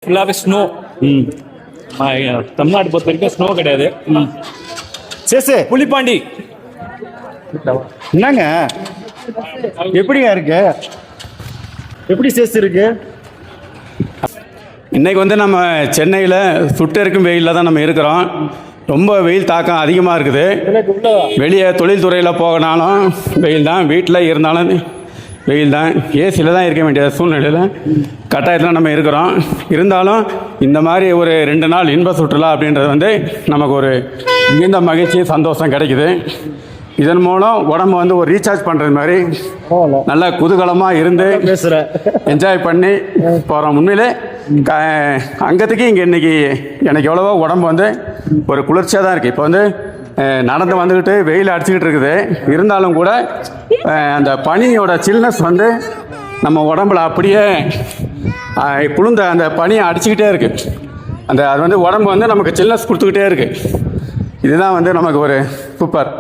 ஃபுல்லாகவே ஸ்னோ. தமிழ்நாடு பொறுத்த வரைக்கும் ஸ்னோ கிடையாது. சேசு புலிப்பாண்டி என்னங்க எப்படிங்க இருக்கு? எப்படி சேசு இருக்கு? இன்றைக்கி வந்து நம்ம சென்னையில் சுட்டு இருக்கும் வெயிலில் தான் நம்ம இருக்கிறோம். ரொம்ப வெயில் தாக்கம் அதிகமாக இருக்குது. வெளியே தொழில்துறையில் போகனாலும் வெயில் தான், வீட்டில் இருந்தாலும் வெயில் தான். ஏசியில் தான் இருக்க வேண்டிய சூழ்நிலையில் கட்டாயத்தில் நம்ம இருக்கிறோம். இருந்தாலும் இந்த மாதிரி ஒரு 2 நாள் இன்ப சுற்றுலா அப்படின்றது வந்து நமக்கு ஒரு மிகுந்த மகிழ்ச்சி சந்தோஷம் கிடைக்குது. இதன் மூலம் உடம்பு வந்து ஒரு ரீசார்ஜ் பண்ணுறது மாதிரி நல்லா குதூகலமாக இருந்து என்ஜாய் பண்ணி போகிறோம். உண்மையிலே அங்கத்துக்கு இங்கே இன்றைக்கி எனக்கு எவ்வளவோ உடம்பு வந்து ஒரு குளிர்ச்சியாக தான் இருக்குது. இப்போ வந்து நடந்து வந்துக்கிட்டு வெயில் அடிச்சுக்கிட்டு இருக்குது. இருந்தாலும் கூட அந்த பனியோட சில்னஸ் வந்து நம்ம உடம்புல அப்படியே குளிர்ந்த அந்த பனியை அடிச்சுக்கிட்டே இருக்குது. அது வந்து உடம்பு வந்து நமக்கு சில்னஸ் கொடுத்துக்கிட்டே இருக்குது. இதுதான் வந்து நமக்கு ஒரு சூப்பர்.